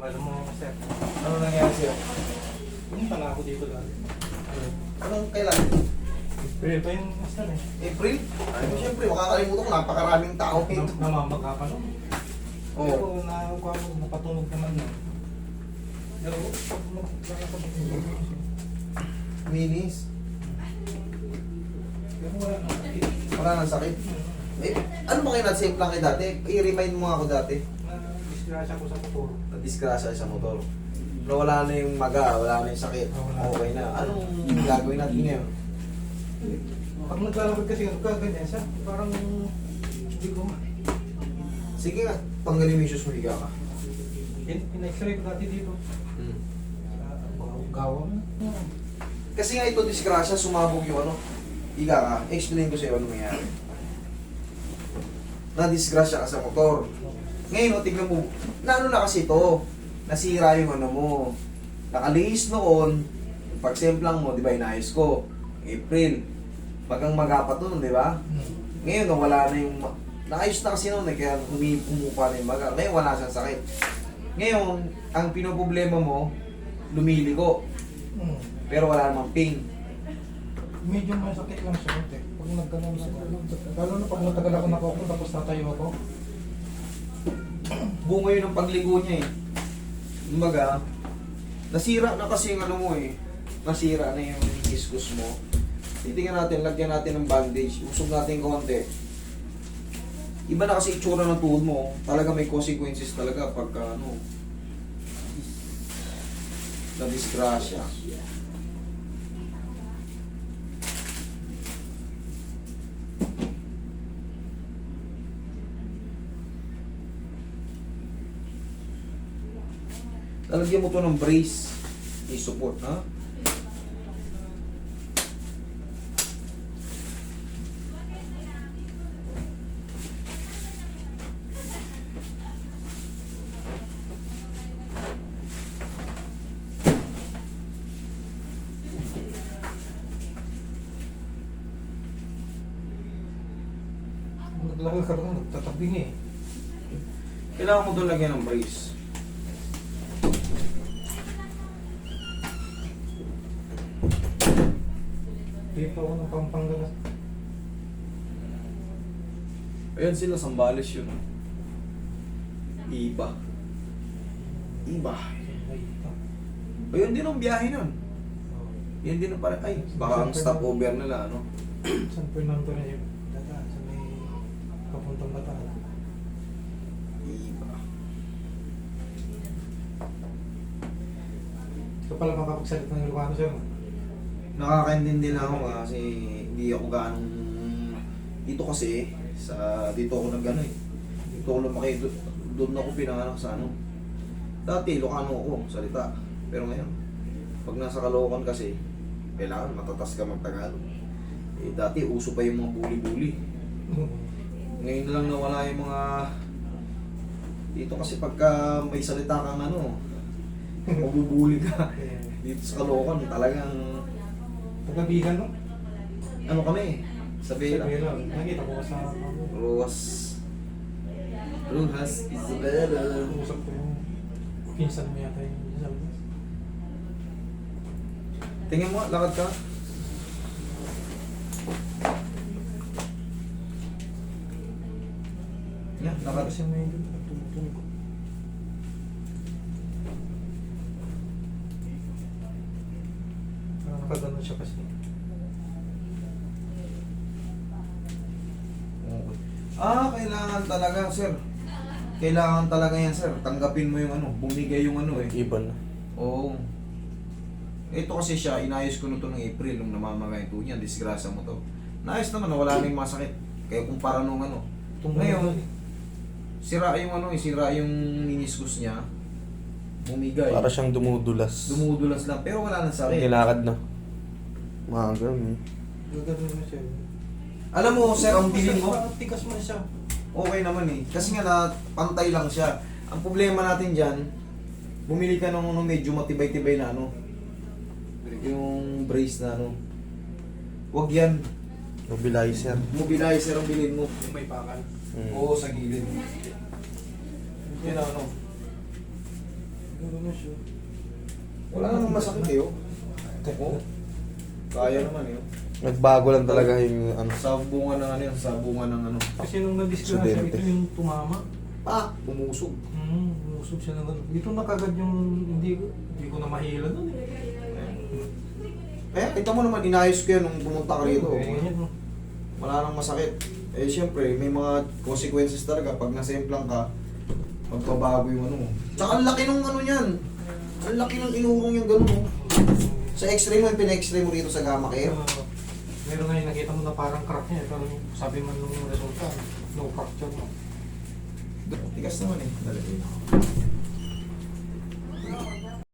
Alam mo, sir. Ano nangyari sa'yo? Pumunta na ako dito dati. Anong kailan? April pa yung master eh. April? Ay, siyempre, makakalimutan ko, napakaraming tao dito. Namamagka pa nun. Oo. Pero nakakuha mo, napatunog naman na. Pero pag nakakapag Minis. pero wala na. Wala nang sakit. Eh, ano ba kayo nat-safe lang kayo dati? I-remind mo nga ako dati. Na-disgrasya ko sa motor. Na-disgrasya sa motor. Pero wala na yung maga, wala na yung sakit. Wala. Okay na. Anong gagawin natin ngayon? Pag naglalakad kasi ganyan siya, parang hindi ko ma. Sige nga, tanggalin mo yung shoes mo, higa ka. In-x-ray ko dati dito. Hmm. Sa gawang. Kasi nga ito, disgrasya, sumabog yung ano. Higa ka, explain ko sa'yo ano nangyari. Na-disgrasya ka sa motor. Ngayon, o, tignan mo, na ano na kasi ito, nasira yung ano mo. Nakalihis noon, pag-semplang mo, di ba, inayos ko, April, magang magapa to nun, di ba? Ngayon, wala na yung, naayos na kasi noon, kaya umupa na yung maga. Ngayon, wala siyang sakit. Ngayon, ang pinoproblema mo, lumiligo, pero wala namang pain. Medyo masakit lang siya. Pag nagkaroon na, lalo na pag matagal ako nakaupo tapos tatayo ako. Bunga yun ang pagligo niya eh. Kumbaga, nasira na kasi yung ano mo eh. Nasira na yung meniscus mo. Titingnan natin, lagyan natin ng bandage. Usog natin konti. Iba na kasi itsura ng tuhod mo. Talaga may consequences talaga pagka ano. Na-disgrasya. Lalagyan mo to ng brace. I-support, ha? Naglalakad ka, nagtatabing eh. Kailangan mo to lagyan ng brace. Dito ako ng Pampanga. Ayan sila, Sambales yun. Iba. Iba. Ayun din ang biyahe nun. Yan din ang parang, ay, baka ang stopover nila, ano? San Fernando na yun. Dada, sa may papuntang Bataan. Iba. Ito pala makapagsalita ng Ilocano sir. Nakakaintindi lang ako kasi hindi ako ganong dito kasi dito ako nag ano eh. Dito ako lumaki, doon ako pinanganak sa ano. Dati Ilocano ako salita. Pero ngayon, pag nasa Caloocan kasi kailangan matatas ka mag-Tagalog. Eh dati uso pa yung mga buli-buli. Ngayon na lang nawala yung mga dito kasi pagka may salita kang ano, mabubuli ka. Dito sa Caloocan talagang Pagkabigan no? ano kami, sa Bela. Nakita ko sa Rojas Isabela. usap ko yung pinsan mo yata yung sabi. Tingin mo, lakad ka. Yan, lakad. Kasi may tumutunog. Nakaganon siya kasi. Okay. Kailangan talaga, sir. Kailangan talaga yan, sir. Tanggapin mo yung ano, bumigay yung ano eh. Ibon. Oo. Ito kasi siya, inayos ko nito ng April, nung namamagay ito niya, disgrasya mo to. Naayos naman, wala na yung masakit. Kaya kumpara nung ano. Ngayon, sira yung ano, sira yung meniscus niya. Bumigay. Para siyang dumudulas. Dumudulas lang, pero wala nang sakit. Nilakad na. Mga ganun eh. Gaganon na siya. Alam mo, sir, ang bilin mo, Tigas mo na siya. okay naman eh. Kasi nga na, pantay lang siya. Ang problema natin dyan, bumili ka ng ano, medyo matibay-tibay na ano. Yung brace na ano. Huwag yan. Mobilizer. Mobilizer ang bilhin mo. Yung may pakal. Oo, sa gilid. Yan ang ano. Ano na siya? Wala namang masakit eh, oh. Oh. Kaya naman eh, oh. Nagbago lang talaga yung ano. Sa bunga ng ano yan, sa bunga ng ano. Kasi nung na-disgrasya, Aksidente. ito yung tumama. Umusog. Umusog siya ng gano'n. Dito na kagad yung hindi ko na mahila doon eh. Eh, kita mo naman, inayos ko yan nung pumunta ka rito. Eh, ganyan, no? Wala nang masakit. Eh, syempre, may mga consequences talaga. Pag nasemplang ka, magbabago yung ano mo. Tsaka ang laki nung ano yan. Ang laki ng inurong yung gano'n, oh. Sa x-ray mo, yung pina-x-ray mo rito sa gamma care. Meron nga yung nakita mo na parang crack niya. Pero yung sabi man nung resulta, no fracture mo. Tigas naman eh. Dali.